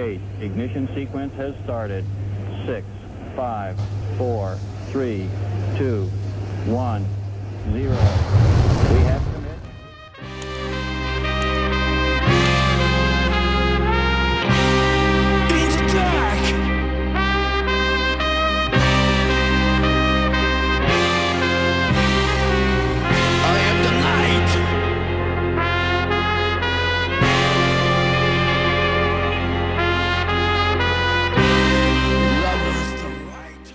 8. Ignition sequence has started. 6, 5, 4, 3, 2, 1, 0. We have commit. In the dark. I am the light. Love is the right.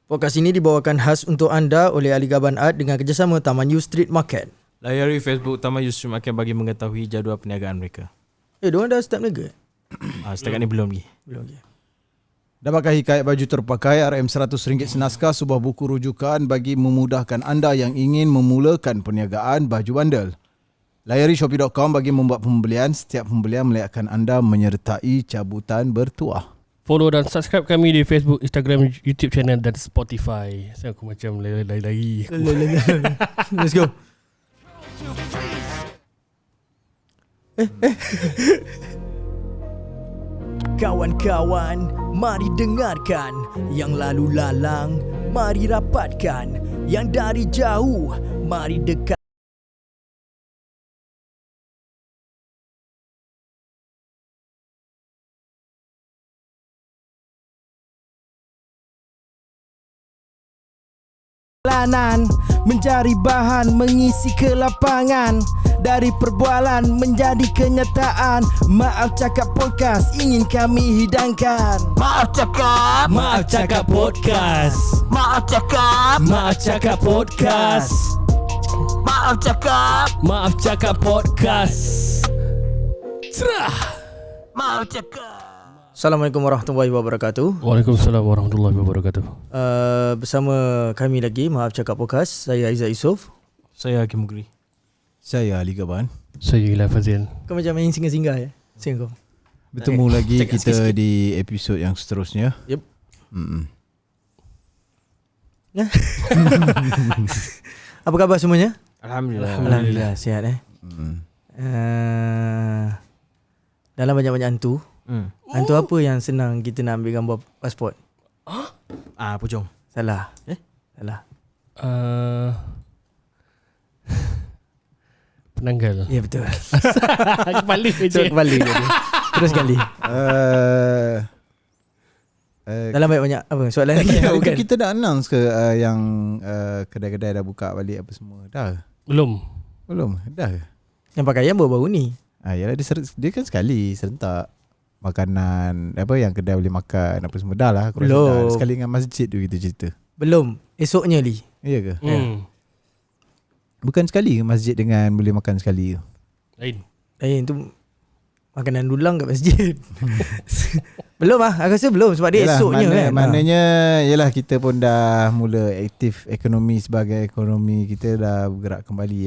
Podcast ini dibawakan khas untuk anda oleh Ali Gaban Art dengan kerjasama Taman U Street Market. Layari Facebook Taman U Street Market bagi mengetahui jadual perniagaan mereka. Diorang dah start niaga? Setakat ni belum lagi. Belum lagi. Dapatkan hikayat baju terpakai RM100 senaskah, sebuah buku rujukan bagi memudahkan anda yang ingin memulakan perniagaan baju bandel. Layari shopee.com bagi membuat pembelian. Setiap pembelian melayakan anda menyertai cabutan bertuah. Follow dan subscribe kami di Facebook, Instagram, YouTube channel dan Spotify. Saya aku macam lari-lari. Let's go. Kawan-kawan, mari dengarkan. Yang lalu lalang, mari rapatkan. Yang dari jauh, mari dekat. Mencari bahan mengisi kelapangan. Dari perbualan menjadi kenyataan. Maaf Cakap Podcast ingin kami hidangkan. Maaf cakap. Maaf Cakap Podcast. Maaf cakap. Maaf Cakap Podcast. Maaf cakap. Maaf Cakap Podcast. Serah. Maaf cakap. Assalamualaikum warahmatullahi wabarakatuh. Waalaikumsalam warahmatullahi wabarakatuh. Bersama kami lagi Maaf Cakap Podcast. Saya Aizat Yusof. Saya Hakim Mugri. Saya Ali Gaban. Saya Ilham Fazil. Kau macam main singgah-singgah ya? Singgah. Bertemu Okay. lagi Cakap kita sikit-sikit. di episod yang seterusnya. Yep. Apa khabar semuanya? Alhamdulillah. Alhamdulillah sihat dalam banyak-banyak hantu. Hantu apa yang senang kita nak ambil gambar pasport? Pucung. Salah. Salah. Penanggal. Ya betul. Kepala je. So kepala je dia. Terus sekali. Dalam banyak-banyak apa soalan lagi? Bukan. Kita dah announce ke yang kedai-kedai dah buka balik apa semua? Dah? Belum. Belum? Dah? Yang pakaian baru-baru ni. Yalah dia kan sekali serentak. Makanan apa yang kedai boleh makan apa semua dah lah. Aku rasa Belum. dah. Sekali dengan masjid tu kita cerita. Belum. Esoknya li. Ya ke? Bukan sekali masjid dengan boleh makan sekali tu. Lain. Tu makanan dulang kat masjid. Belum aku rasa belum sebab dia Yalah, esoknya kan. Maknanya yalah kita pun dah mula aktif ekonomi sebagai ekonomi kita dah bergerak kembali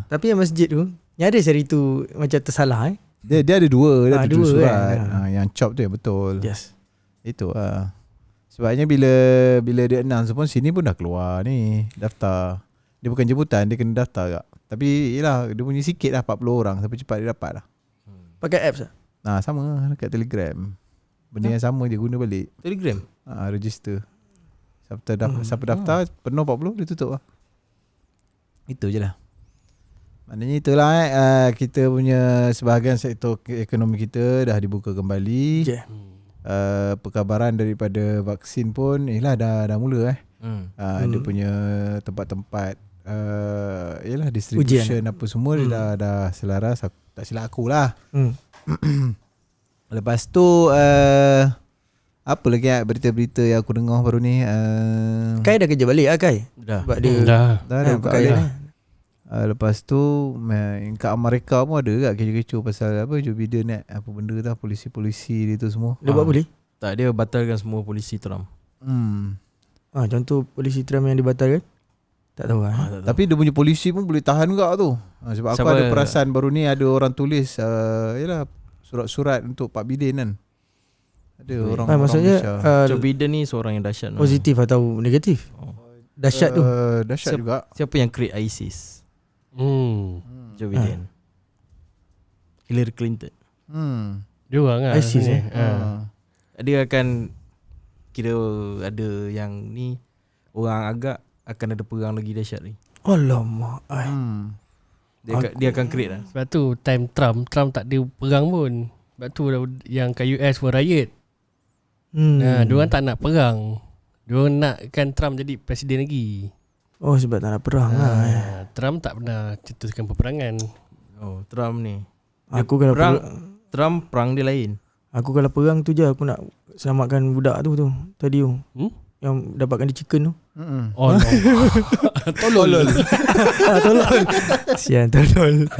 Tapi yang masjid tu yang ada sehari tu macam tersalah Dia ada dua, dia ada dua dua surat. kan? Yang chop tu yang betul. Yes. Itu sebabnya bila dia announce pun sini pun dah keluar ni daftar. Dia bukan jemputan, dia kena daftar kak. Tapi yelah dia punya sikit lah 40 orang. Tapi cepat dia dapat lah. Pakai apps Sama dekat Telegram. Benda yang sama dia guna balik. Telegram. Register. Siapa daftar penuh 40 dia tutup lah. Itu je lah. Maknanya itulah kita punya sebahagian sektor ekonomi kita dah dibuka kembali. Perkabaran daripada vaksin pun dah mula dia punya tempat-tempat yalah distribution apa semua dia dah selaras. Tak silap aku lah. Lepas tu apa lagi berita-berita yang aku dengar baru ni Kai dah kerja balik Kai? Dah. Sebab dia dah buka pakai balik. Lepas tu kat Amerika pun ada kat kecoh-kecoh pasal apa Joe Biden ni apa benda tu polisi-polisi dia tu semua. Dia buat boleh? Tak, dia batalkan semua polisi Trump. Contoh polisi Trump yang dibatalkan? Tak tahu Tapi dia punya polisi pun boleh tahan juga tu. Sebab aku ada perasan baru ni ada orang tulis yalah surat-surat untuk Pak Biden kan. Ada orang maksudnya Joe Biden ni seorang yang dahsyat. positif atau negatif? Dahsyat tu. Dahsyat juga. Siapa yang create ISIS? Joe Biden. Hillary Clinton. Dia orang lah ISIS, sebenarnya. Dia akan kira ada yang ni orang agak akan ada perang lagi dahsyat ni. Alamak. Dia akan create lah. Sebab tu time Trump tak ada perang pun. Sebab tu yang kat US pun riot. Diorang tak nak perang. Diorang nakkan Trump jadi presiden lagi. Oh, sebab tak nak perang lah. Trump tak pernah cetuskan peperangan. Oh, Trump ni. Aku kalau perang, perang, Trump perang dia lain. aku kalau perang tu je aku nak selamatkan budak tu tadi tu. Yang dapatkan dia chicken tu. Oh no. Tolol. Tolol. Sian tolol.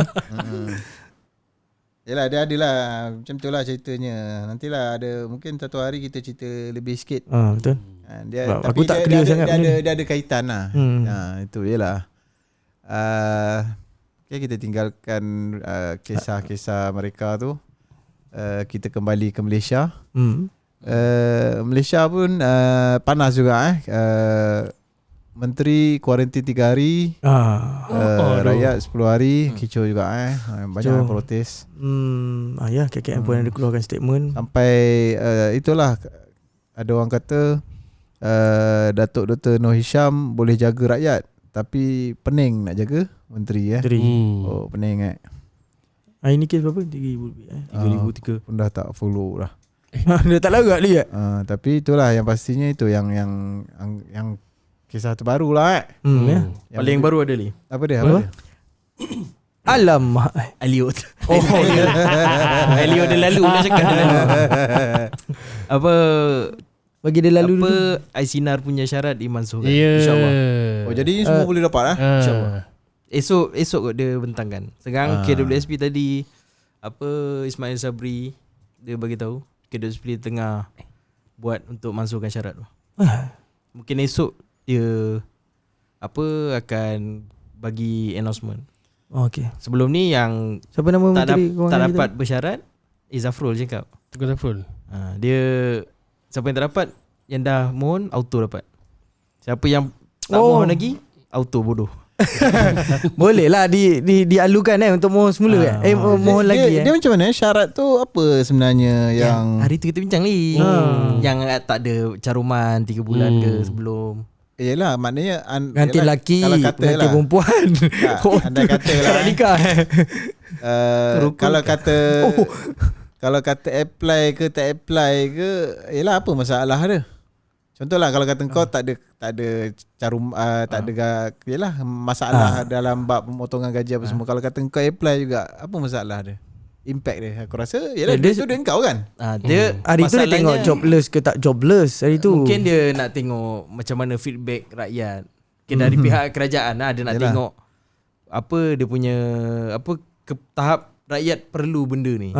Yelah dia ada lah. Macam tu lah ceritanya. Nantilah ada mungkin satu hari kita cerita lebih sikit. Betul. Dia, aku tapi tak dia, clear dia, sangat dia, benda dia ada kaitan lah. Itu je lah. Okay, kita tinggalkan kisah-kisah mereka tu. Kita kembali ke Malaysia. Malaysia pun panas juga. Menteri kuarantin 3 hari, rakyat 10 hari, kicau juga. Banyak protes. Ya, KKM pun ada keluarkan statement. Sampai itulah ada orang kata Datuk Dr. Noor Hisham boleh jaga rakyat, tapi pening nak jaga menteri. Oh, pening. Ini kes berapa? 3,000 lebih 3,003 pun dah tak follow dah. Dia tak larat dia. Tapi itulah yang pastinya itu yang kisah terbaru lah. Ya. Paling baru ada ni. Apa dia? Apa dia? Alamak. Elliot. Elliot dah lalu dah cakap. Apa Bagi dia lalu apa dulu. Aisinar punya syarat dimansuhkan, Ya. InsyaAllah. Oh, jadi ni semua boleh dapat lah. InsyaAllah. Esok kot dia bentangkan. Sekarang KWSP tadi apa Ismail Sabri dia bagi tahu KWSP tengah buat untuk masukkan syarat tu. Mungkin esok dia akan bagi announcement. Okay. Sebelum ni yang Siapa nama tak menteri dapat bersyarat Izafrul cakap. Tengok Zafrul. Dia siapa yang tak dapat, yang dah mohon auto dapat. Siapa yang tak mohon lagi auto bodoh. Boleh lah dialukan untuk mohon semula mohon lagi. Dia macam mana syarat tu apa sebenarnya yang Hari tu kita bincang ni. Yang tak ada caruman 3 bulan ke sebelum. Yelah maknanya Ganti lelaki, ganti perempuan. Andai kata lah Tak nikah. Kalau kata apply ke tak apply ke, yelah apa masalah dia? Contohlah kalau kata kau tak ada carum tak ada yelah masalah dalam bab pemotongan gaji apa semua. Kalau kata kau apply juga, apa masalah dia? Impact dia aku rasa yelah dia tu dia kau kan. Dia Hari tu dia tengok jobless ke tak jobless hari tu. Mungkin dia nak tengok macam mana feedback rakyat. Mungkin dari pihak kerajaan dia nak tengok apa dia punya tahap rakyat perlu benda ni.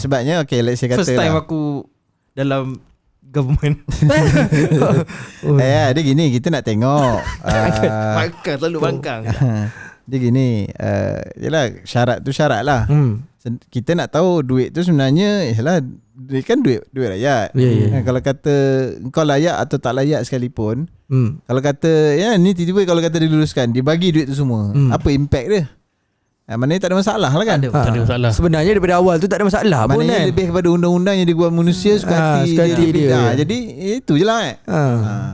Sebabnya okay, let's say kata first time aku dalam government. Dia gini, kita nak tengok Bangkang selalu bangkang. dia gini, yelah syarat tu syarat lah. Kita nak tahu duit tu sebenarnya yelah duit kan duit rakyat. Kalau kata kau layak atau tak layak sekalipun, kalau kata ya ni tiba-tiba kalau kata diluluskan, dia bagi duit tu semua, apa impact dia? Maknanya tak ada masalah lah kan. Tak ada masalah. Sebenarnya daripada awal tu tak ada masalah pun maknanya kan. lebih kepada undang-undang yang dibuat manusia suka hati dia. Jadi itu je lah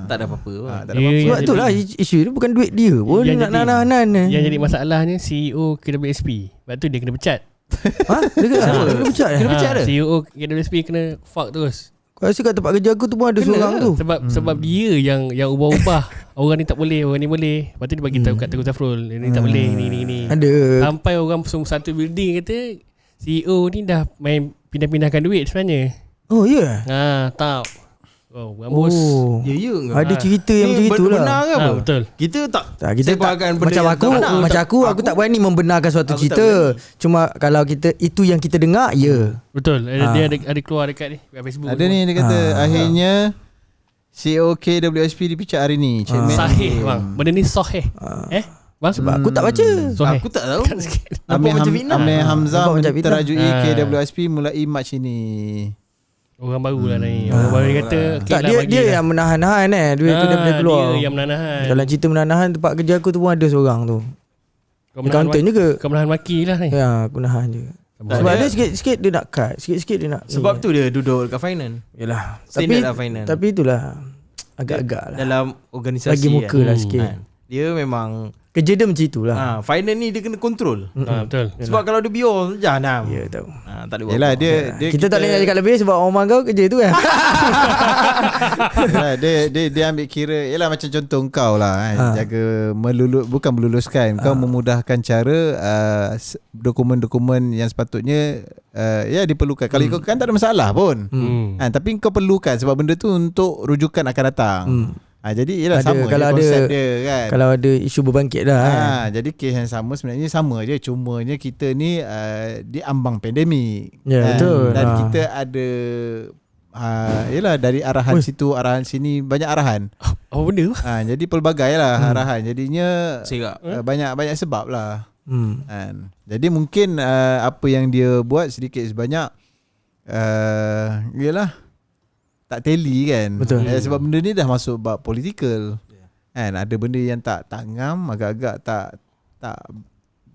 Tak ada apa-apa. tak ada apa-apa. Sebab tu lah isu tu bukan duit dia pun Yang nak jadi- nahan-nahan. Yang jadi masalahnya CEO KWSP. Sebab tu dia kena pecat. Dia kena pecat Kena pecat dia? CEO KWSP kena fuck terus. Kau rasa kat tempat kerja aku tu pun ada seorang tu. Sebab dia yang ubah-ubah. Orang ni tak boleh, orang ni boleh. Lepas tu dia bagi tahu kat Tengku Zafrul, ni tak boleh, ni. Ada. Sampai orang satu building kata CEO ni dah main pindah-pindahkan duit sebenarnya. Oh ya. Tak. Oh, rambus. Ya ke? Ada cerita yang macam itulah. Benar ke apa? Betul. Kita tak Kita tak, sebarkan benda macam yang aku tak benar. macam aku tak berani membenarkan suatu Aku tak cerita. Cuma kalau kita itu yang kita dengar, ya. Betul. Dia ada keluar dekat ni kat Facebook. Ada ni dia kata akhirnya CEO KWSP dipecat hari ni. Sahih bang. Benda ni sahih. Bang Sebab aku tak baca. sahih. Aku tak tahu. Amir Hamzah Nampak macam fitnah. terajui KWSP mulai Mac ini. Orang baru lah ni. Orang baru dia kata okay Tak, lah, dia yang menahan-nahan duit tu dia boleh keluar. Dia yang menahan. Kalau cerita menahan tempat kerja aku tu pun ada seorang tu. Kau Accountant juga. Kau menahan maki lah ni. Ya, aku nahan je. Sebab dia sikit-sikit dia nak cut, sikit-sikit dia nak Sebab tu dia duduk dekat finance. Yalah. Standard lah finance. Tapi itulah agak-agak lah. Dalam organisasi Bagi muka lah sikit. Dia memang Kerja dia macam itulah. finance ni dia kena kontrol. Betul. Sebab kalau dia biol jangan. Ya tahu. Tak ada buat. Yelah apa. dia Kita tak boleh nak cakap lebih sebab orang kau kerja tu kan. Yalah, dia ambil kira. Yalah macam contoh kau lah kan. Jaga bukan meluluskan. Kau memudahkan cara dokumen-dokumen yang sepatutnya ya diperlukan. Kalau kau kan tak ada masalah pun. Tapi kau perlukan sebab benda tu untuk rujukan akan datang. Jadi ialah sama kalau je konsep ada dia kan. Kalau ada isu berbangkit dah kan. Jadi kes yang sama sebenarnya sama je, cumanya kita ni diambang pandemik. Ya, betul. Dan kita ada yalah dari arahan situ arahan sini banyak arahan. Apa benda? Jadi pelbagai lah arahan. Jadinya Serak. banyak sebab lah. Jadi mungkin apa yang dia buat sedikit sebanyak yalah tak tally kan. Betul. Sebab benda ni dah masuk bab political. Kan ada benda yang tak ngam, agak-agak tak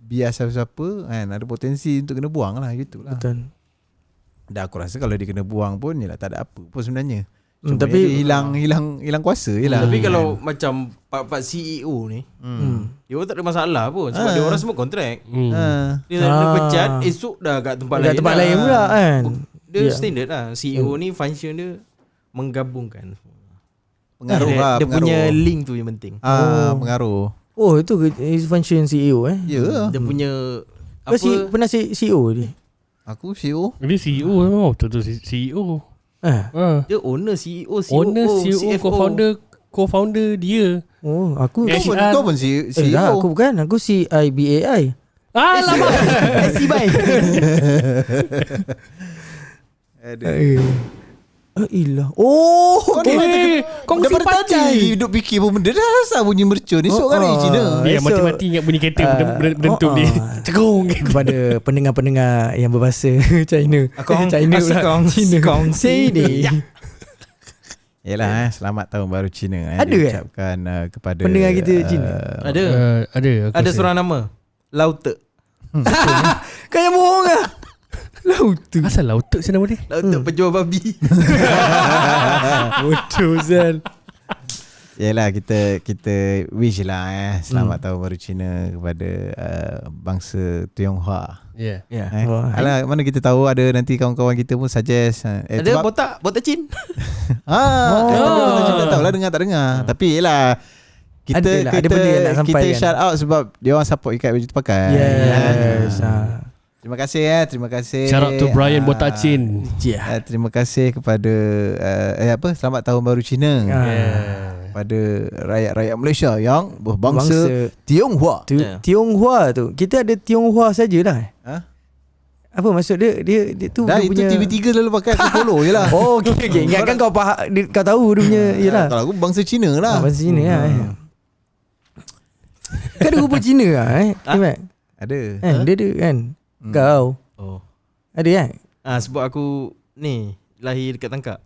bias siapa-siapa kan, ada potensi untuk kena buang lah gitulah. Betul. Dah aku rasa kalau dia kena buang pun yalah tak ada apa pun sebenarnya. Cuma tapi dia hilang kuasa je lah. Tapi kalau macam part CEO ni, dia pun tak ada masalah pun sebab dia orang semua kontrak. Dia nak pecat esok dah kat tempat lain. Kat tempat lain pula kan. Dia standard lah. CEO ni function dia menggabungkan. pengaruh dia, lah, dia pengaruh. punya link tu yang penting. Pengaruh. Oh itu is function CEO Ya. Dia punya Kau apa pernah CEO dia? Aku CEO. Dia CEO memang betul-betul CEO. dia owner CEO, Owner, CEO, CFO. co-founder dia. Oh aku HR. Kau pun CEO. tak, aku bukan. Aku CIBAI. Alamak. Ilah. Oh, Kau ni kongsi daripada pancai. tadi duduk fikir pun benda dah asal bunyi mercun. Esok hari Cina. Dia esok- mati-mati ingat bunyi kereta berdentum ni. Cekung. kepada pendengar-pendengar yang berbahasa China. China pula. Cina. Kongsi ni. Yalah selamat tahun baru Cina. Ada ke? Ucapkan kepada Pendengar kita Cina. Ada. Ada. aku Ada rasa. seorang nama. Laute. Kau yang bohong lah. Laut tu. Asal lautek saya nama dia? Laute penjual babi. Bodoh Zal. Yalah kita wish lah selamat tahun baru Cina kepada bangsa Tionghoa. Ya. Wah. Alah mana kita tahu ada nanti kawan-kawan kita pun suggest Ada botak cin. Kita tak tahulah dengar tak dengar. Tapi yalah kita Adalah, ada benda yang nak kita sampaikan. shout out sebab dia orang support ikat baju tu pakai. Yes. Terima kasih terima kasih. Shout out to Brian Botacin. Terima kasih kepada selamat tahun baru Cina. Pada rakyat-rakyat Malaysia yang berbangsa Tionghoa. Tionghoa tu. Kita ada Tionghoa sajalah. Apa maksud dia? Dia tu Dah dia itu punya TV3 selalu pakai aku follow je lah. Oh, okay. Ingatkan kau faham, kau tahu dia punya yalah. Kalau aku bangsa Cina lah. Bahasa Cina lah. Kau ada rupa Cina lah Imat? Ada. Dia ada kan? Kau Oh. ada kan? Sebab aku ni lahir dekat Tangkak.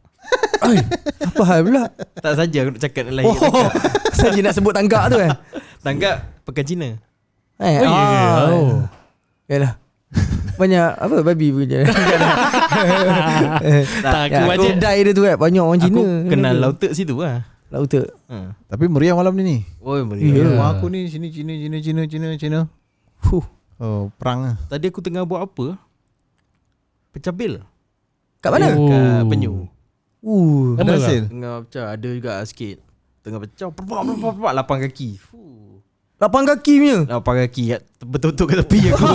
Apa hal pula? Tak saja aku nak cakap lahir dekat Tangkak. Saja nak sebut tangkak tu kan? Tangkak pekan Cina. Yalah. Banyak apa babi punya. Tak aku baca. Kedai dia tu kan banyak orang Cina. Aku kenal Lautek situ lah. Laut tu. Tapi meriah malam ni. Oh, Ya. Rumah aku ni sini Cina. Oh, perang lah. Tadi aku tengah buat apa? Pecah bil. Kat mana? Kat Penyu. Ada Lama hasil. Tengah pecah. Ada juga sikit. Tengah pecah. Perpak 8 kaki. 8 kaki punya. 8 kaki kat betul-betul kat tepi aku.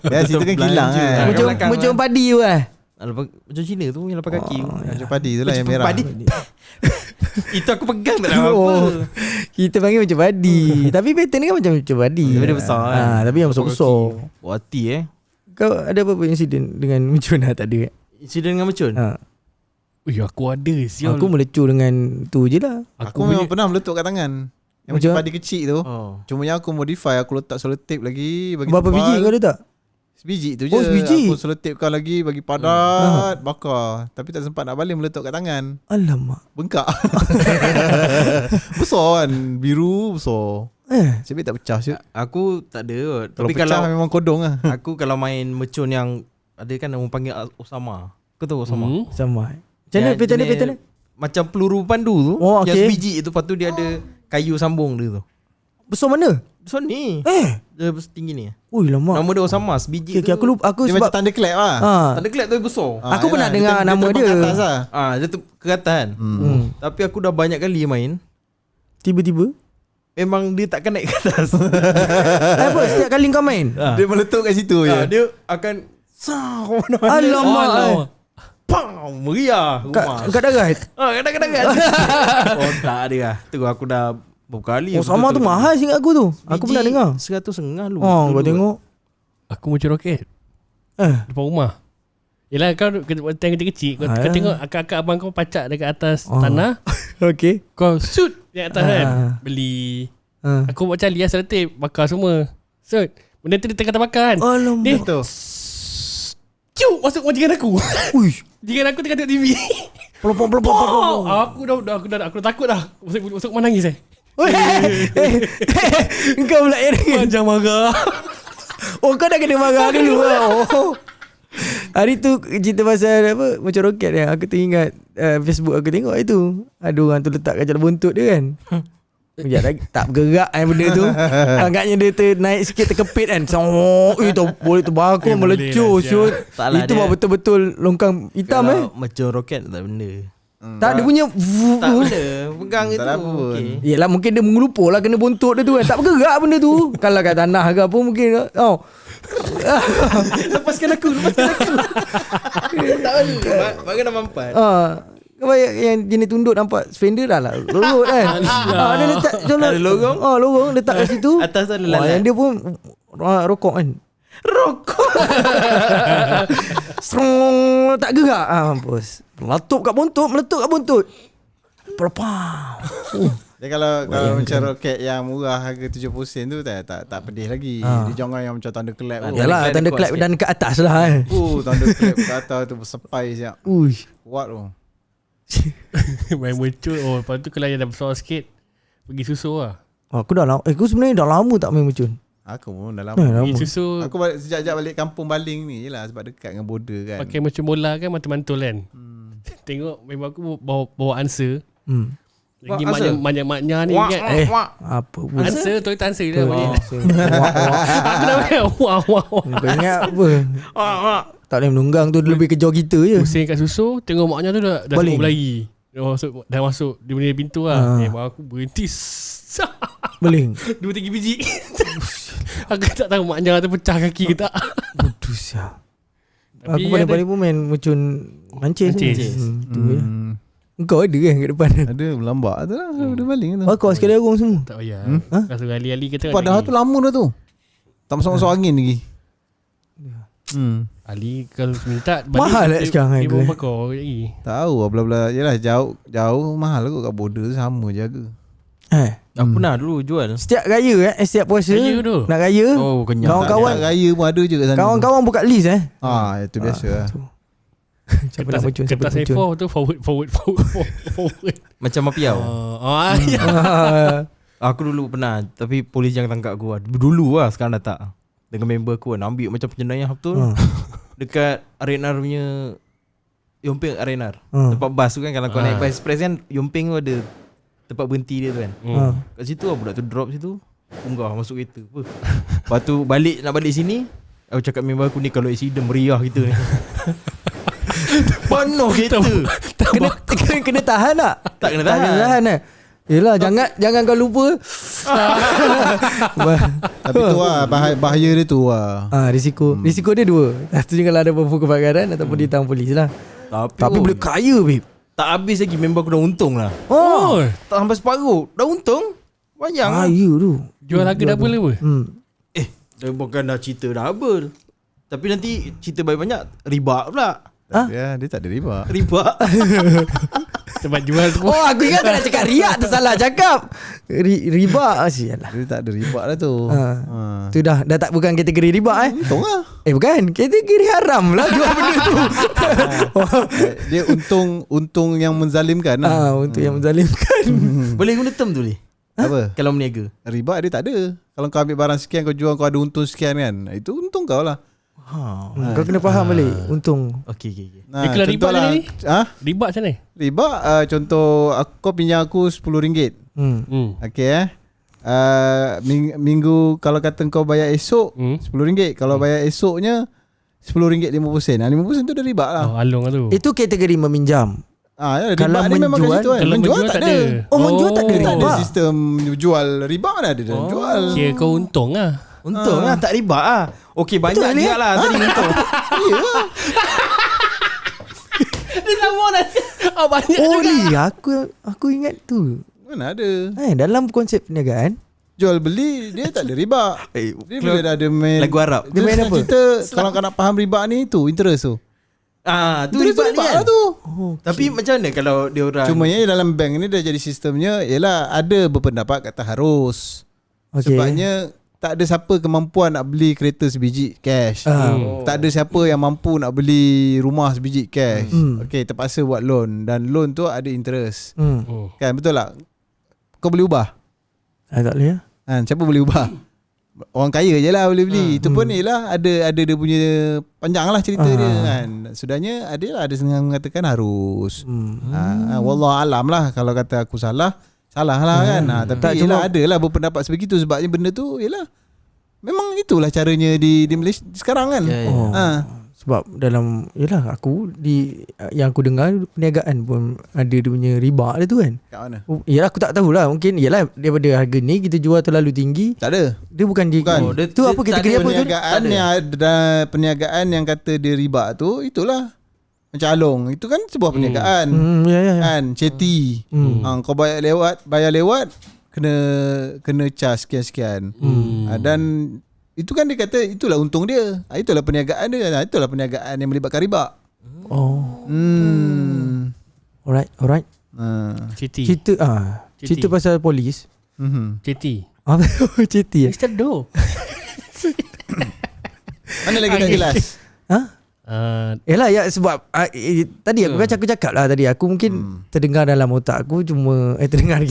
Ya, situ kan kilang kan. Macam padi tu kan? Macam Cina tu yang 8 kaki. Macam padi tu lah yang merah. Padi. Itu aku pegang tak tahu apa. Kita panggil macam padi. Tapi pattern kan macam padi. Tapi dia besar kan. Tapi yang besar-besar. Buat hati Kau ada apa-apa insiden dengan Mucun tak ada? Insiden dengan Mercun. Aku ada sial. Aku melecur dengan tu je lah. Aku memang pernah meletup kat tangan. Yang macam Macam- padi kecil tu. Cuma yang aku modify, aku letak selotip lagi bagi Berapa biji kau ada tak? Sebiji tu je. Oh, sebiji. Aku selotipkan lagi bagi padat, bakar. Tapi tak sempat nak balik meletup kat tangan. Alamak. Bengkak. Besar kan, biru besar. Sebab tak pecah Syut. Aku tak ada kot. Kalau Tapi pecah kalau memang kodong lah. aku kalau main mercun yang ada kan orang panggil Osama. Kau tahu Osama? Sama. Macam mana pattern? Macam peluru pandu tu. Oh, Yang okay. sebiji tu. Lepas tu dia ada kayu sambung dia tu. Besar mana? So ni. Dia setinggi ni. Ui lama. Nama dia Osama. Sebiji Okay, aku lupa. Aku Dia sebab macam tanda clap lah. Tanda kelab tu besar. Aku pernah dengar nama terbang dia. ke atas lah. Dia tu ke atas kan. Tapi aku dah banyak kali main. Tiba-tiba. Memang dia takkan naik ke atas. Apa setiap kali kau main? Dia meletup kat situ je. Dia akan Alamak. Pam, meriah rumah. Kat darat. Kadang-kadang. Oh tak ada lah. Tu aku dah berapa kali. Oh sama tu mahal sih aku tu. Aku pernah dengar. 100 lu. Oh kau tengok. Aku macam roket depan rumah. Yelah kau time kecil-kecil kau tengok akak-akak abang kau pacak dekat atas tanah. Okay. Kau shoot di atas kan. Beli. Aku buat cali lah selotip bakar semua. Shoot. Benda tu dia tengah terbakar kan. Alamak. Dia Betul. ciuk masuk majikan aku. Uish. Jikan aku tengah tengok TV. Pelopong. Aku dah takut dah. Masuk mana nangis Kau pula yang Macam marah. Oh kau dah kena marah dulu lah. Oh. Hari tu cerita pasal apa macam roket ni. Aku teringat Facebook aku tengok itu. Ada orang tu letak kaca buntut dia kan. Sekejap lagi tak bergerak benda tu. Agaknya dia naik sikit terkepit kan. Tu boleh terbakar melecur shoot. Taklah Itu dia- betul-betul longkang hitam Macam roket tak benda. Tak ada punya Tak benda. Pegang Tak itu. ada apa pun. Okey. Yelah mungkin dia mengelupur lah kena buntut dia tu kan. Tak bergerak benda tu. Kalau kat tanah ke apa mungkin. Oh. Lepaskan aku. Tak boleh. Bagi dah mampat. Kau bayang yang jenis tunduk nampak fender dah lah. Lorot kan. Dia letak Ada lorong? lorong letak kat situ. Atas tu ada Yang lalat. dia pun rokok kan. Rokok. Serong tak gerak. Mampus. Meletup kat buntut. Pelepam. Dia kalau macam roket yang murah harga 70 sen tu tak pedih lagi. Dia jangan yang macam tanda clap tu. Yalah clap tanda kuat clap sikit. dan ke atas lah kan. Tanda clap kat atas tu bersepai siap. Uish. Kuat tu. Main muncul. Lepas tu kalau yang dah besar sikit pergi susu lah. Aku dah lama. Aku sebenarnya dah lama tak main mercun. Aku pun dah lama. Lama. Pergi susu Aku sejak balik kampung Baling ni je lah sebab dekat dengan border kan. pakai macam bola kan mantul-mantul kan. Tengok memang aku bawa answer. Lagi Wah, answer? maknya ni Wah, kan. Apa pun. Answer tu answer dia. Wah. Aku dah main. Wah. Kau ingat apa? Tak boleh menunggang tu lebih kejar kita je. Pusing kat susu, tengok maknya tu dah Baling. semua berlari. Dah masuk di benda pintu lah. Mak aku berhenti. Beling. 2-3 biji. Aku tak tahu maknya tu pecah kaki ke tak. Bodoh siap. Tapi Aku paling-paling pun main mercun mancis. Mancis. Tu je. Kau ada kan kat depan? Ada melambak tu lah. Border Baling tu. Kau sekali arung semua. Tak payah. Rasa ali-ali kita Padahal tu lama dah tu. Tak masuk angin lagi. Ali kalau minta Mahal tak sekarang dia harga? pun bakar lagi. Tahu lah bla-bla. Yalah jauh mahal lah kot kat border tu sama je harga. Aku pernah dulu jual. Setiap raya setiap puasa Raya tu. nak raya. Oh kenyang. Kawan-kawan Tak, raya pun ada je kat sana. kawan-kawan buka list Itu biasa lah. Siapa nak mercun, siapa Kertas nak mercun. A4 tu forward. Macam mapiau. Ya. Aku dulu pernah. Tapi polis yang tangkap aku lah. Dulu lah, sekarang dah tak. Dengan member aku lah. Nak ambil macam penjenayah betul. Dekat Arenar punya Yomping Arenar. Tempat bas tu kan. Kalau kau naik bus express kan, Yomping tu ada tempat berhenti dia tu kan. Kat situ lah budak tu drop situ. Unggah masuk kereta. Lepas tu nak balik sini. Aku cakap member aku ni kalau accident meriah kita ni. Penuh kereta. Kena tahan tak? Tak kena Tak kena tahan. tahan Yelah jangan kau lupa. Tapi tu lah bahaya dia tu lah. Risiko dia dua. Satunya kalau ada apa-apa kebakaran ataupun ditahan polis lah. Tapi boleh kaya babe. Tak habis lagi member aku dah untung lah. Oh, Tak sampai separuh. Dah untung. Bayang lah. Kaya tu. jual harga double apa? Dia bukan dah cerita double. Tapi nanti cerita banyak-banyak riba pula. Dia tak ada riba. Riba. Sebab jual tu Oh aku ingat kau nak cakap riak tu salah cakap. Riba sialah. Dia tak ada riba lah tu. Tu dah tak bukan kategori riba Untung lah. bukan kategori haram lah jual benda tu. Dia untung yang menzalimkan lah. Untuk yang menzalimkan. Boleh guna term tu ni. Apa? Kalau berniaga. Riba dia tak ada. Kalau kau ambil barang sekian, kau jual, kau ada untung sekian kan, itu untung kau lah. Kau kena faham balik untung. Okay. Kalau riba contohlah, macam ni? ha? Riba macam ni? Riba contoh kau pinjam aku RM10. Okay minggu kalau kata kau bayar esok RM10. Kalau bayar esoknya RM10.50. 50% tu dah riba lah. Oh, alung lah tu. Itu kategori meminjam. Ya, Kalau riba ni memang menjual- kat situ kan. Kalau menjual tak ada. Oh, menjual tak ada Tak ada riba. sistem jual riba, mana ada dalam jual. Kira kau untung lah. Untung lah, tak riba lah. Okay, banyak Betul, juga lah tadi untung. Dia sama dah. Oh, banyak Oh juga. ni aku ingat tu. Mana ada. Dalam konsep perniagaan Jual beli dia tak ada riba. Dia bila dah ada main Lagu Arab. Dia main apa? Cerita kalau kau nak faham riba ni tu interest tu. Tu Interest riba tu ni riba kan. lah tu. Tapi macam mana kalau dia orang Cumanya dalam bank ni dah jadi sistemnya ialah ada berpendapat kata harus. Okay. Sebabnya tak ada siapa kemampuan nak beli kereta sebiji cash. Tak ada siapa yang mampu nak beli rumah sebiji cash. Okay, terpaksa buat loan dan loan tu ada interest. Kan betul tak? Kau boleh ubah. Tak boleh ya. Siapa boleh ubah? Orang kaya je lah boleh beli. Itu pun ialah ada dia punya panjang lah cerita dia kan. Sudahnya ada setengah mengatakan harus. Wallah alam lah. Kalau kata aku salah lah kan. Tapi Tak, ialah cuma- ada lah berpendapat sebegitu. Sebabnya benda tu ialah memang itulah caranya di Malaysia sekarang kan. Sebab Dalam yalah aku yang aku dengar perniagaan pun ada dia punya riba dia tu kan. kat mana? Yalah aku tak tahulah, mungkin yalah daripada harga ni kita jual terlalu tinggi. Tak ada. Dia bukan Bukan. tu apa dia tak kategori ada apa tu? Perniagaan yang ada perniagaan yang kata dia riba tu itulah macam Along. Itu kan sebuah perniagaan. Ya. Kan ceti. Kau bayar lewat kena charge sekian-sekian. Dan itu kan dia kata itulah untung dia. Itulah perniagaan dia. Itulah perniagaan yang melibatkan riba. Oh. Alright. Citi. Cerita pasal polis. Citi. Apa cerita ya? Mr. Do. Mana lagi tak jelas? Yalah ya sebab tadi aku aku cakap lah tadi aku mungkin terdengar dalam otak aku cuma terdengar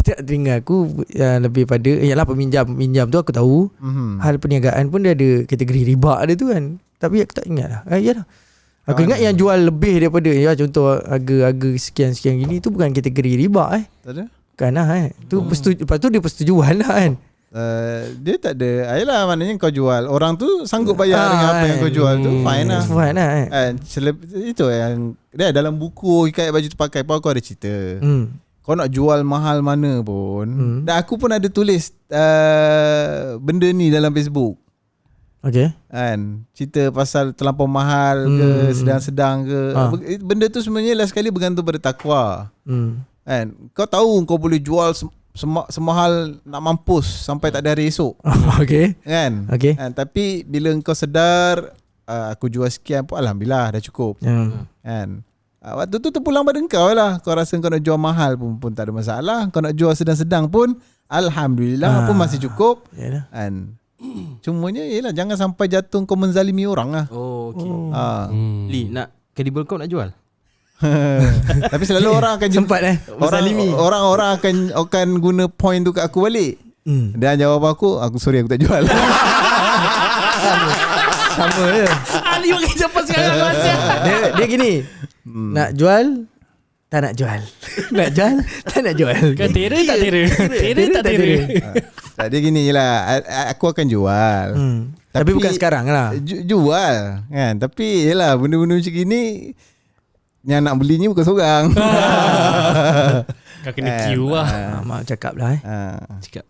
aku lebih pada yalah minjam tu aku tahu. Hal perniagaan pun dia ada kategori riba dia tu kan. Tapi aku tak ingat lah. Yalah. Aku ingat yang jual lebih daripada contoh harga sekian-sekian gini tu bukan kategori riba Tak ada. Kan lah tu lepas tu dia persetujuan lah kan. Dia tak ada. Ayolah maknanya kau jual. Orang tu sanggup bayar dengan apa yang kau jual tu. Fine lah. Fine lah Itu yang dia dalam buku hikayat baju terpakai pun aku ada cerita. Kau nak jual mahal mana pun. Dan aku pun ada tulis benda ni dalam Facebook. Okay. Kan cerita pasal terlampau mahal ke sedang-sedang ke. Benda tu sebenarnya last sekali bergantung pada takwa. Kan kau tahu kau boleh jual semahal nak mampus sampai tak ada hari esok. Okay. Kan? Okay. Tapi bila kau sedar aku jual sekian pun alhamdulillah dah cukup. Kan? Waktu tu terpulang pada kau lah. Kau rasa kau nak jual mahal pun tak ada masalah. Kau nak jual sedang-sedang pun alhamdulillah pun masih cukup. Yalah. Kan? Cumanya ialah jangan sampai jatuh kau menzalimi orang lah. Oh, okay. Li, nak Credible Corp nak jual? tapi selalu orang akan Sempat orang akan guna point tu kat aku balik. Dan jawab aku sorry aku tak jual. Sama je. Ali makin cepat sekarang macam. Dia gini. Nak jual tak nak jual. Nak jual tak nak jual. Kan tera tak tera. Tera tak tera. Tak, dia gini je lah. Aku akan jual. Tapi bukan sekarang lah. Jual kan. Tapi yelah benda-benda macam gini yang nak beli ni bukan seorang. Kau kena queue lah. Mak cakap lah Cakap.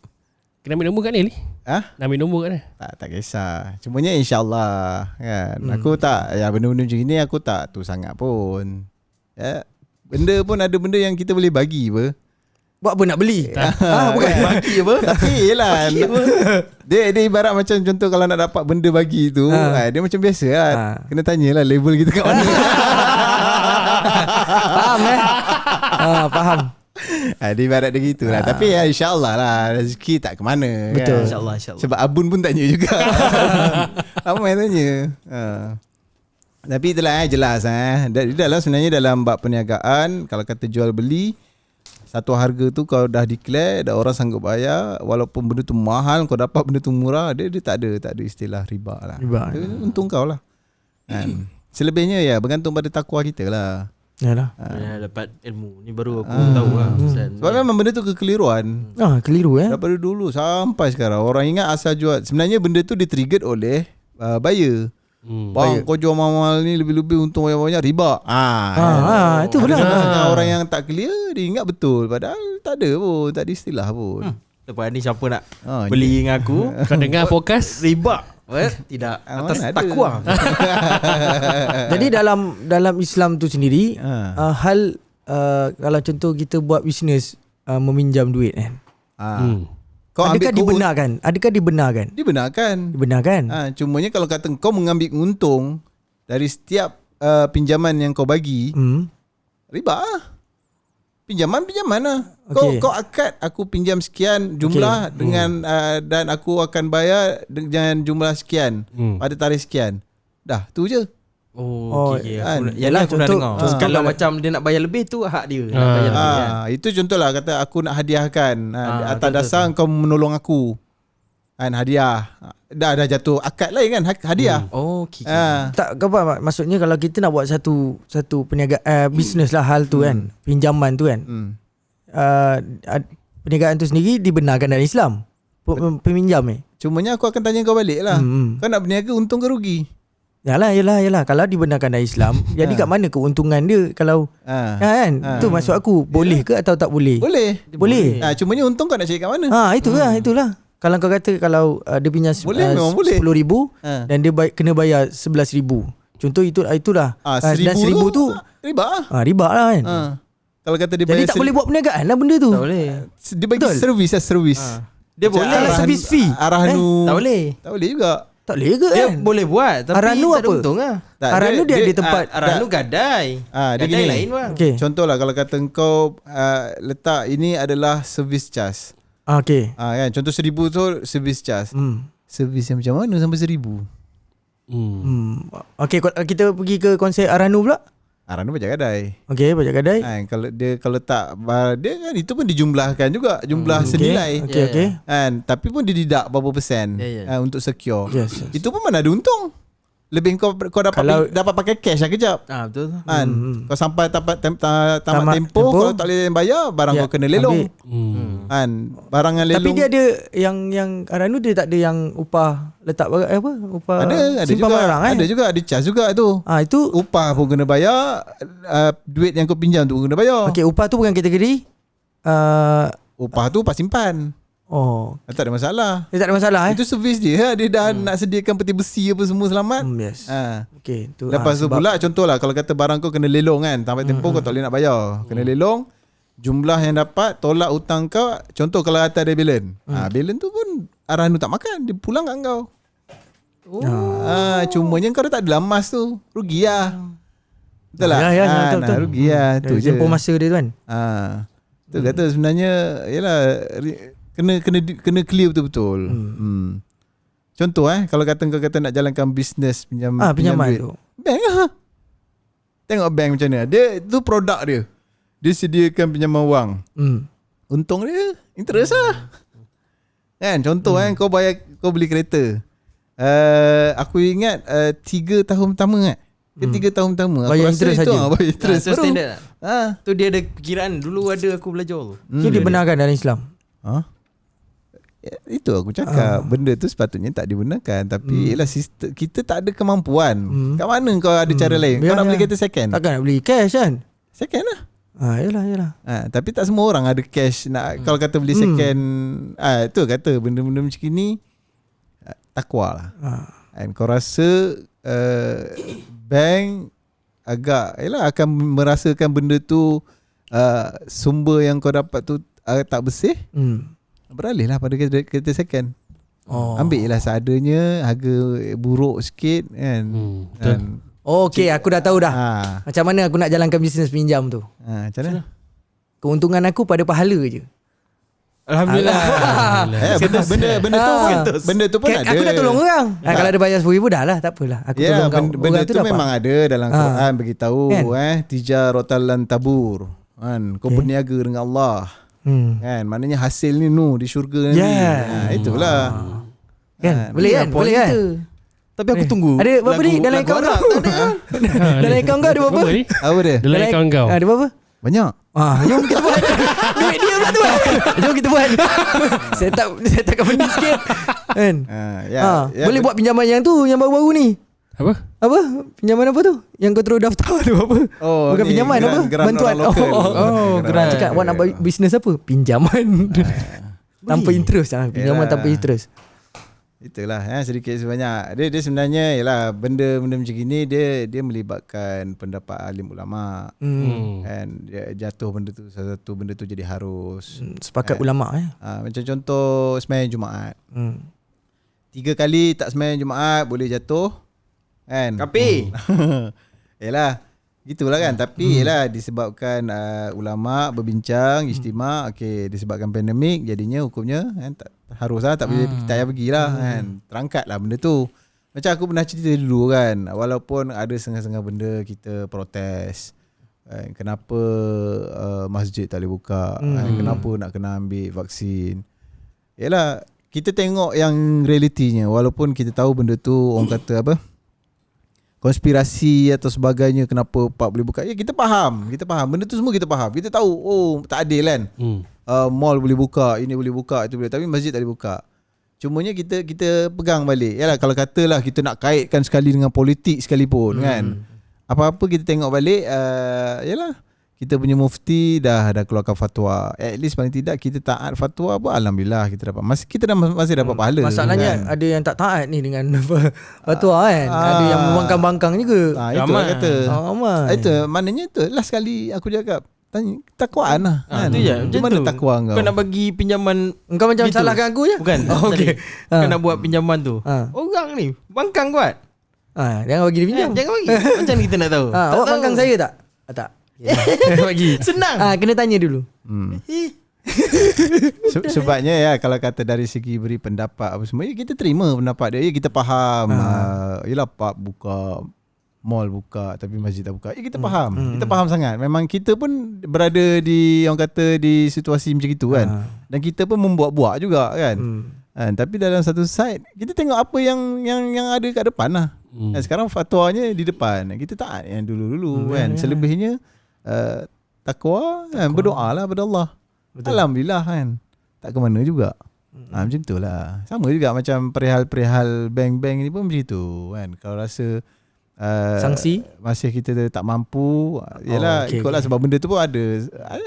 Kena ambil nombor kat ni. Nak ambil nombor kat ni. Tak kisah. Cumanya insyaAllah kan. Aku tak benda-benda macam ni aku tak tu sangat pun. Benda pun ada benda yang kita boleh bagi apa. Buat apa nak beli? Bukan bagi apa? Tapi yelah dia ibarat macam contoh kalau nak dapat benda bagi tu dia macam biasa lah. Kena tanyalah level kita kat mana. Faham faham. Dia ibarat dia gitu lah. Tapi insyaAllah lah rezeki tak ke mana. Betul. Kan? InsyaAllah. Sebab Abun pun tanya juga. Ramai tanya. Tapi itulah jelas. Dalam sebenarnya dalam bab perniagaan kalau kata jual beli Satu harga tu kau dah declare, dah orang sanggup bayar, walaupun benda tu mahal, kau dapat benda tu murah, dia tak ada istilah riba lah. Riba. Dia untung kau lah. Kan. Selebihnya ya bergantung pada takwa kita lah. Yalah. Ya, dapat ilmu ni baru aku tahu lah. Sebab memang benda tu kekeliruan. Keliru Daripada dulu sampai sekarang orang ingat asal jual. Sebenarnya benda tu di-triggered oleh buyer. Bang, kau jual mahal ni lebih-lebih untung banyak-banyak, riba. Itu pula. Orang yang tak clear dia ingat betul, padahal tak ada pun, tak ada istilah pun. Lepas ni siapa nak beli dengan aku? Kau dengar fokus Riba. Tidak. Atas takwa. Jadi dalam Islam tu sendiri hal kalau contoh kita buat bisnes meminjam duit kan. Adakah dibenarkan? Dibenarkan. Cumanya kalau kata kau mengambil untung dari setiap pinjaman yang kau bagi, riba lah. Pinjaman lah. Kau akad aku pinjam sekian jumlah dengan dan aku akan bayar dengan jumlah sekian pada tarikh sekian. Dah, tu je. Okay. Yalah, aku nak dengar. Kalau macam dia nak bayar lebih tu hak dia. Nak bayar lebih kan. Itu contohlah kata aku nak hadiahkan atas dasar kau menolong aku. Kan hadiah. Dah jatuh akad lain kan hadiah. Tak apa maksudnya kalau kita nak buat satu perniagaan bisnes lah hal tu kan, pinjaman tu kan. Perniagaan tu sendiri dibenarkan dalam Islam. Peminjam ni. Cumanya aku akan tanya kau balik lah. Kau nak berniaga untung ke rugi? Yalah. Kalau dibenarkan dalam Islam, jadi kat mana keuntungan dia kalau kan? Tu maksud aku, boleh ke atau tak boleh? Boleh. Cumanya untung kau nak cari kat mana? Itulah. Kalau kau kata kalau dia pinjam 10,000 dan dia kena bayar 11,000. Contoh itulah. 1,000 tu riba. Riba lah kan. Kalau kata dia jadi bayar tak boleh buat perniagaan lah benda tu. Tak boleh. Dia bagi servis. Dia boleh service fee. Arahnu. Tak boleh. Tak boleh juga. Tak boleh ke Dia kan? boleh buat tapi Arahnu tak ada apa? untung lah. Arahnu dia ada tempat. Arahnu gadai. Dia Gadai gini. lain bang. Okay. Contohlah kalau kata kau letak ini adalah service charge. Okay. Kan contoh 1,000 tu service charge. Servis yang macam mana sampai 1,000? Okay, kita pergi ke konsep Arahnu pula. Arahnu pajak gadai. Okay, pajak gadai. Kalau tak dia kan itu pun dijumlahkan juga jumlah senilai. Okay. Kan tapi pun dia deduct berapa persen untuk secure. Yes. Itu pun mana ada untung. Lebih kau dapat pakai cash lah kejap. Betul. Kan kau sampai tamat tempoh kalau tak boleh bayar barang kau kena lelong. Kan barang yang lelong. Tapi dia ada yang Arahnu dia tak ada yang upah letak barang upah ada simpan juga barang ada juga ada charge juga tu. Itu upah pun kena bayar, duit yang kau pinjam tu pun kena bayar. Okay, upah tu bukan kategori upah tu pas simpan. Tak ada masalah. Dia tak ada masalah Itu servis dia. Dia dah nak sediakan peti besi apa semua selamat. Yes. Okay, tu lepas tu pula contohlah kalau kata barang kau kena lelong kan, sampai tempoh kau tak boleh nak bayar. Kena lelong, jumlah yang dapat tolak hutang kau. Contoh kalau atas ada balance. Balance tu pun Arahnu tak makan, dia pulang kat kau. Cumanya kau dah tak ada emas tu, rugi lah. Betul lah? Betul. Rugi lah. Tu je. Tempoh masa dia tu kan. Tu kata sebenarnya yalah kena clear betul-betul. Contoh kalau kau kata nak jalankan bisnes pinjaman tu. Bank lah. Tengok bank macam mana. Dia tu produk dia. Dia sediakan pinjaman wang. Untung dia interest lah. Kan contoh kau beli kereta. Aku ingat 3 tahun pertama kan. 3 tahun pertama bayar interest saja. Bayar interest So standard lah. Tu dia ada perkiraan. Dulu ada aku belajar tu. Dia dibenarkan dalam Islam. Itu aku cakap benda tu sepatutnya tak dibenarkan. Tapi ialah sistem, kita tak ada kemampuan. Kat mana kau ada cara lain? Kau nak beli kereta second? Takkan nak beli cash kan? Second lah. Yalah. Tapi tak semua orang ada cash nak kalau kata beli second. Itu kata benda-benda macam ni takwa lah. And kau rasa bank agak akan merasakan benda tu sumber yang kau dapat tu tak bersih. Beralih lah pada kereta second. Ambil lah seadanya, harga buruk sikit kan. Okay, aku dah tahu dah. Macam mana aku nak jalankan bisnes pinjam tu. Macam mana? Keuntungan aku pada pahala je. Alhamdulillah. Benda tu pun ada. Aku dah tolong orang. Kalau ada bayar 10,000 dah lah, tak apalah. Aku tolong kau. Benda tu memang ada dalam Quran beritahu tijaratan lan tabur. kan. Kau berniaga dengan Allah. Kan, maknanya hasil ni di syurga nanti. Itulah. Kan? Boleh kan? Boleh kan? Tapi aku tunggu. Ada berapa ni dalam akaun kau? Dalam akaun kau ada berapa? Apa dia? Dalam akaun kau. Ada berapa? Banyak. Jom kita buat. Duit dia pula tu. Jom kita buat. Set up company sikit. Kan? Boleh buat pinjaman yang tu, yang baru-baru ni. Apa? Pinjaman apa tu? Yang kau terus daftar tu apa? Bukan ni pinjaman apa? Bantuan lokal. Geran cakap awak nak buat bisnes apa? Pinjaman. Tanpa interest. Pinjaman tanpa interest. Itulah sedikit sebanyak. Dia sebenarnya ialah benda-benda macam gini dia melibatkan pendapat alim ulama. Kan dia jatuh benda tu, satu benda tu jadi harus sepakat ulama macam contoh sembahyang Jumaat. 3 kali tak sembahyang Jumaat boleh jatuh kan. Kapi. Yalah gitulah kan. Tapi ialah disebabkan ulama berbincang istimewa, disebabkan pandemik jadinya hukumnya kan haruslah tak boleh tak payah pergilah kan. Terangkatlah benda tu. Macam aku pernah cerita dulu kan, walaupun ada setengah-setengah benda kita protes kan, kenapa masjid tak boleh buka kan, kenapa nak kena ambil vaksin. Yalah kita tengok yang realitinya. Walaupun kita tahu benda tu orang kata apa, konspirasi atau sebagainya, kenapa pub boleh buka. Kita faham benda tu semua, kita faham. Kita tahu tak adil kan. Mall boleh buka, ini boleh buka, itu boleh, tapi masjid tak boleh buka. Cumanya kita pegang balik. Yalah kalau katalah kita nak kaitkan sekali dengan politik sekalipun kan. Apa-apa kita tengok balik yalah kita punya mufti dah keluarkan fatwa. At least paling tidak kita taat fatwa pun alhamdulillah kita dapat. Masih dapat pahala. Masalahnya kan? Ada yang tak taat ni dengan fatwa kan. Ada yang membangkang-bangkang juga. Itu lah kata. Itu maknanya tu last kali aku cakap tanya takwaan lah kan. Itu je. Macam mana tu. takwa kau? Kau nak bagi pinjaman. Engkau macam gitu. salahkan aku je. Bukan. Okey. Kau nak buat pinjaman tu. Orang ni bangkang kuat. Jangan bagi dia pinjam. Jangan bagi. Macam ni kita nak tahu. Awak bangkang saya tak? Tak. Bagi. Senang. Kena tanya dulu. Sebabnya ya kalau kata dari segi beri pendapat apa semua, kita terima pendapat dia. Kita faham. Yalah pub buka, mall buka tapi masjid tak buka. Kita faham. Kita faham sangat. Memang kita pun berada di orang kata di situasi macam itu kan. Dan kita pun membuat-buat juga kan. Tapi dalam satu side kita tengok apa yang ada kat depan lah. Sekarang fatwanya di depan. Kita taat yang dulu-dulu kan. Selebihnya takwa kan, berdoa lah pada Allah. Betul. Alhamdulillah kan. Tak ke mana juga. Macam itulah. Sama juga macam perihal bank-bank ni pun macam tu kan. Kalau rasa sanksi masih kita tak mampu, yalah ikutlah sebab benda tu pun ada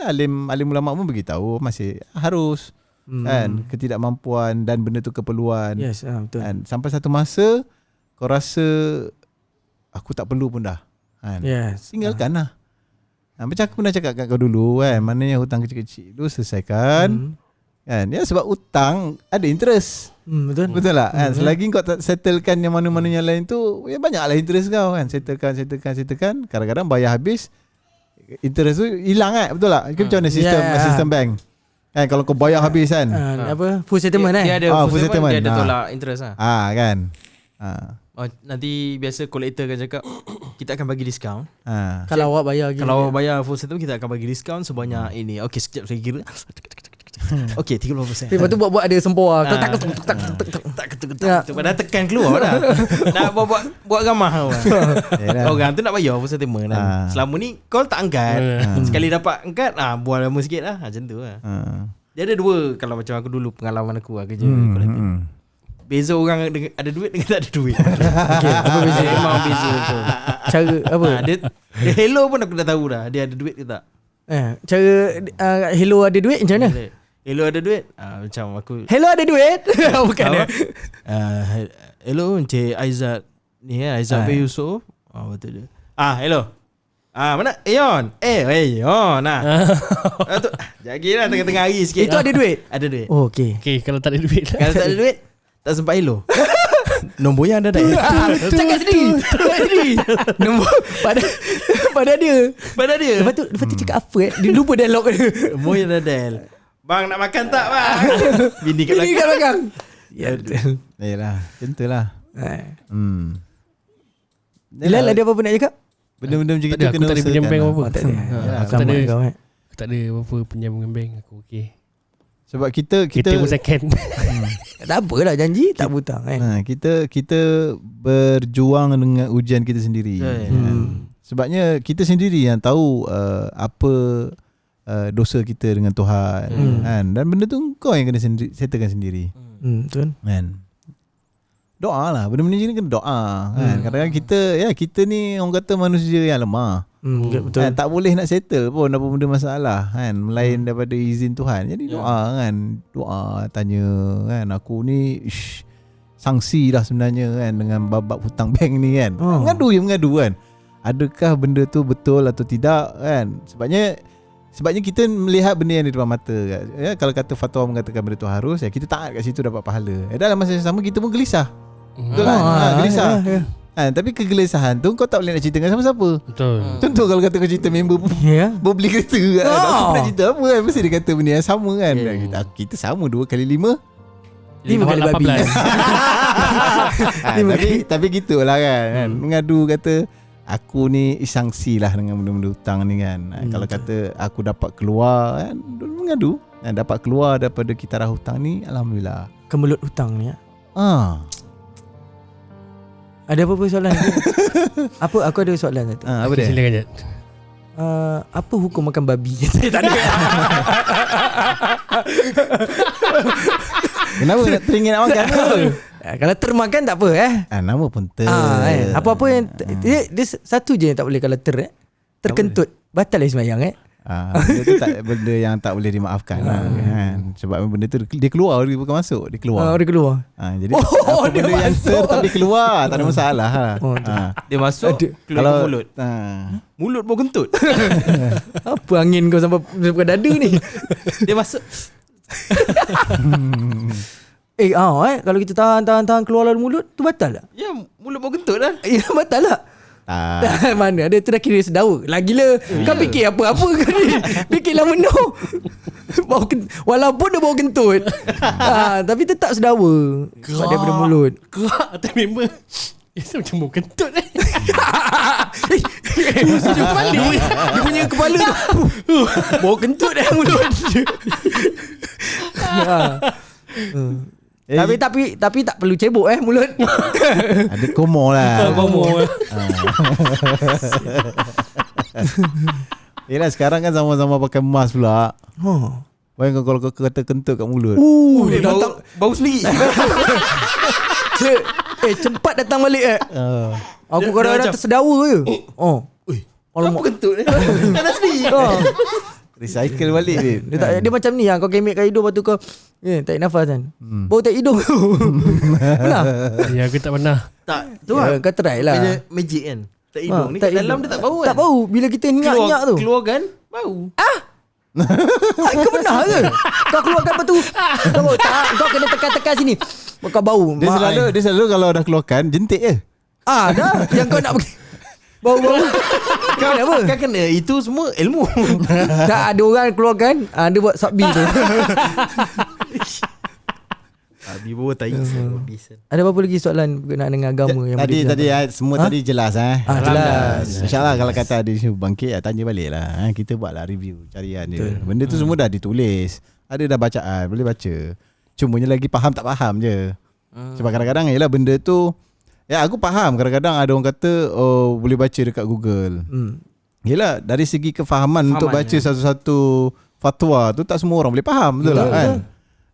alim ulama pun beritahu masih harus kan, ketidakmampuan dan benda tu keperluan. Yes, betul. Kan? Sampai satu masa kau rasa aku tak perlu pun dah kan. Yes. Tinggalkan lah. Macam aku pernah cakap kat kau dulu kan, maknanya hutang kecil-kecil tu selesaikan. Kan? Ya sebab hutang ada interest. Betul lah kan. Selagi kau tak settlekan yang mana-mana yang lain tu, ya banyaklah interest kau kan. Settlekan. Kadang-kadang bayar habis, interest tu hilang kan. Betul tak? Itu macam mana sistem bank kan, kalau kau bayar habis kan. Apa full settlement dia ada full settlement. Dia ada tolak interest lah. Kan. Nanti biasa collector kan cakap kita akan bagi diskaun. Kalau awak bayar Kalau awak bayar full settlement, kita akan bagi diskaun sebanyak ini. Okey, sekejap saya kira. Okey, 30%. Lepas tu buat ada sempua. Kau tak padahal tekan keluar dah. Nak buat ramah orang tu nak bayar full settlement kan. Selama ni call tak angkat. Sekali dapat angkat, buat lama sikit lah. Macam tu lah. Dia ada dua. Kalau macam aku dulu, pengalaman aku lah kerja kolektif. Beza orang ada duit dengan tak ada duit. Apa beza? Memang beza tu. Cara apa? Dia hello pun aku dah tahu dah. Dia ada duit ke tak. Cara hello ada duit macam mana? Hello ada duit? Macam aku, hello ada duit? Bukan ya? hello Encik Aizat ni Aizat bin Yusof. Betul dia. Hello. Mana? Ayon. Ayon. Tu jagilah tengah-tengah hari sikit. Itu ada duit? Ada duit. Oh, okey. Okay, kalau tak ada duit. Kalau tak ada duit, tak sempat hello. Nombor yang ada dah. Cakap sendiri. Nombor pada dia. Lepas tu cakap apa Dia lupa dialog dia. Nombor yang dah dial. Bang nak makan tak bang? Bini kat belakang. Ya betul. Yalah, tentulah. Bilal ada apa-apa nak cakap? Benda-benda macam Tak itu ada, aku kena tak ada pinjam bank apa-apa. Tak ada. Selamat kau Aku tak ada apa-apa pinjam dengan bank. Aku okey. Sebab kita Kereta pun second. Tak apalah janji tak butang kan. kita berjuang dengan ujian kita sendiri. Sebabnya kita sendiri yang tahu apa dosa kita dengan Tuhan kan. Dan benda tu kau yang kena settlekan sendiri. Betul. Kan. Doa lah. Benda-benda ni kena doa kan. Kadang-kadang kita ni orang kata manusia yang lemah. Betul. Kan, tak boleh nak settle pun apa benda masalah kan, melain daripada izin Tuhan. Jadi doa kan, doa tanya kan, aku ni sangsi dah sebenarnya kan dengan bab hutang bank ni kan. Mengadu kan, adakah benda tu betul atau tidak kan. Sebabnya kita melihat benda yang di depan mata kan. Ya, kalau kata fatwa mengatakan benda tu harus, kita taat kat situ dapat pahala. Dalam masa yang sama kita pun gelisah. Betul kan? Gelisah. Tapi kegelisahan tu kau tak boleh nak cerita dengan siapa-siapa. Betul. Contoh kalau kata kau cerita member beli kereta kan. Aku nak cerita apa kan, mesti dia kata benda yang sama kan. Kita sama 2 kali 5 kali babi. Tapi gitulah kan. Mengadu kata aku ni sangsi lah dengan benda-benda hutang ni kan. Kalau kata aku dapat keluar kan, mengadu dapat keluar daripada kitarah hutang ni, alhamdulillah. Kemelut hutang ni. Ada apa-apa soalan? Aku ada soalan satu. Apa dia? Silakan Jad. Apa hukum makan babi? Saya tak ada. Kenapa nak teringin nak makan? Kalau termakan tak apa Nama pun Apa-apa yang dia satu je yang tak boleh. Kalau terkentut batal sembahyang benda tu benda yang tak boleh dimaafkan kan. Sebab benda tu dia keluar, dia bukan masuk, dia keluar. Dia keluar. Jadi apa benda yang tapi keluar tak ada masalah Dia masuk keluar mulut. Mulut pun kentut. Apa angin kau sampai dada ni? Dia masuk. Kalau kita tahan keluar lalu mulut tu batal tak? Ya, mulut pun kentut lah. Ya, batal tak? Mana ada tu dah kira sedawa. Lagilah kau fikir apa-apa kau ni. Fikirlah benda. Walaupun dia bau kentut tapi tetap sedawa. Sebab dia benda mulut. Kerak atas member. Macam bau kentut Dia punya kepala tu bau kentut mulut. Tapi tak perlu cebok mulut. Ada komo lah. Yelah sekarang kan sama-sama pakai mask pula. Bayangkan kalau kau kata kentut kat mulut. Dia datang bau sendiri. Cepat datang balik Aku kadang-kadang tersedawa je. Apa kentut ni? Tak nak sendiri. Recycle balik dia macam ni kau kemek kat hidung, lepas tu kau tarik nafas kan. Bau tarik hidung. Pernah? Ya, aku tak pernah. Tak, tu lah. Kau try lah. Magic kan. Tak hidung ni kat tak dalam hidung. dia tak bau kan. Tak bau. Bila kita nyak-nyak tu Keluar kan bau. kau pernah ke? Kau keluarkan lepas tu kau kena tekan-tekan sini, kau bau. Dia selalu kalau dah keluarkan jentik je. Dah. Yang kau nak pergi bau-bau. Kau kena itu semua ilmu. Tak ada orang keluarkan dia buat sabbi tu. Abi bawa tai. Ada apa lagi soalan berkenaan dengan agama yang Tadi semua tadi jelas jelas. InsyaAllah kalau kata ada isu bangkit tanya balik lah. Kita buatlah review carian dia. Benda tu semua dah ditulis, ada dah bacaan, boleh baca. Cumanya lagi faham tak faham je. Sebab kadang-kadang ialah benda tu aku faham. Kadang-kadang ada orang kata boleh baca dekat Google. Yelah dari segi kefahaman untuk baca satu-satu fatwa tu tak semua orang boleh faham. Betul lah kan.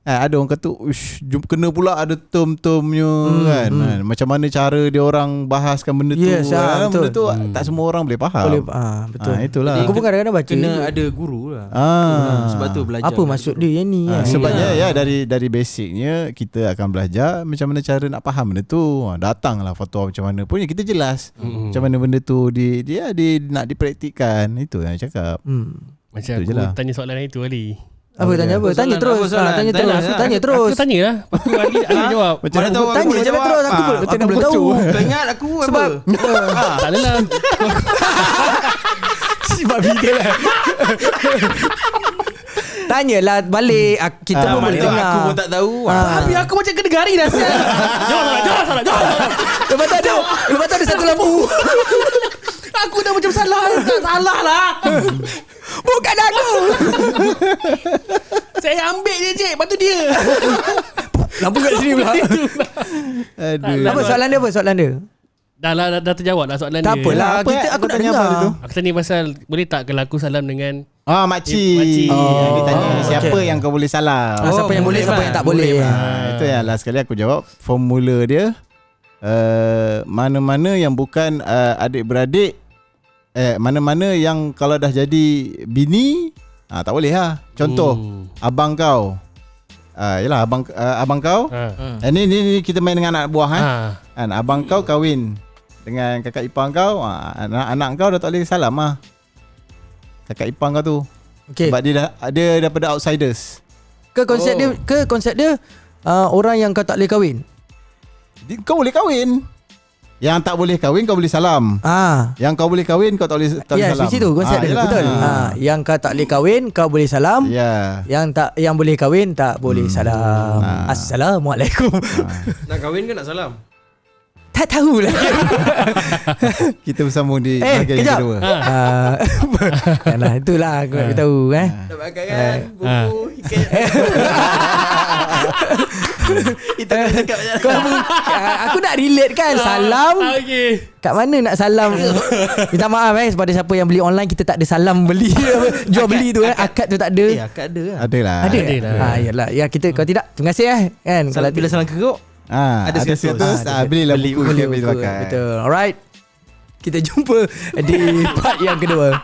Ada orang kata kena pula ada term-termnya kan. Macam mana cara dia orang bahaskan benda tu. Benda tu tak semua orang boleh faham. Betul. Itulah. Aku pun kadang-kadang baca Kena ada guru lah. Sebab tu belajar. apa maksud dia yang ni. Sebabnya dari basicnya kita akan belajar macam mana cara nak faham benda tu. Datanglah fatwa macam mana pun kita jelas macam mana benda tu dia nak dipraktikkan. Itu yang cakap. Macam itu aku je lah. tanya soalan hari tu Ali. Apa tanya apa? Tanya terus. Tanya terus. Aku tanya lah. Lepas tu Ali jawab. Macam Mana tahu aku tanya boleh je jawab. terus. Aku macam belum tahu. Kau ingat aku Sebab Tak adalah. sebab video lah. Tanyalah balik. Kita pun boleh dengar. Aku pun tak tahu. Tapi aku macam kena gari dah. Jawab salah. Lepas tu ada satu lampu. Aku dah macam salah. Tak salah lah. Bukan aku. Saya ambil je cik. Lepas tu dia. Lampu kat sini pula. Aduh. Apa soalan dia? Apa soalan dia? Dah terjawab lah soalan Tak dia. apalah. Apa, Kita aku aku nak tanya dengar. apa tu? Aku tanya pasal boleh tak kalau aku salam dengan Makcik. Makcik. Dia tanya siapa okay. yang kau boleh salam. Siapa yang boleh, siapa yang tak boleh. Itu yang last kali aku jawab. Formula dia mana-mana yang bukan adik-beradik, mana-mana yang kalau dah jadi bini tak boleh lah. Contoh abang kau. Yalah abang kau. Ni kita main dengan anak buah kan. Abang kau kahwin dengan kakak ipar kau, anak kau dah tak boleh salam lah. Kakak ipar kau tu. Okay. Sebab dia daripada outsiders. Ke konsep dia orang yang kau tak boleh kahwin. Kau boleh kahwin. Yang tak boleh kahwin kau boleh salam. Yang kau boleh kahwin kau tak boleh Yes, salam. macam tu konsep dia. Yelah. Betul. Yang kau tak boleh kahwin kau boleh salam. Ya. Yang boleh kahwin tak boleh salam. Assalamualaikum. Nak kahwin ke nak salam? Tak tahulah. Kita bersambung di bahagian yang kejap. kedua. Nah, itulah aku nak beritahu Nak pakai kan buku Itu aku nak relate kan salam. Okay. Kat mana nak salam? Minta maaf kepada siapa yang beli online, kita tak ada salam beli jual beli tu akad tu tak ada. akad ada lah. Adalah. Ada. lah. Yalah. Ya kita kalau tidak terima kasih kan. Salam, bila salam keruk Ada 100. Belilah buku boleh kita pakai. betul. Alright. Kita jumpa di part yang kedua.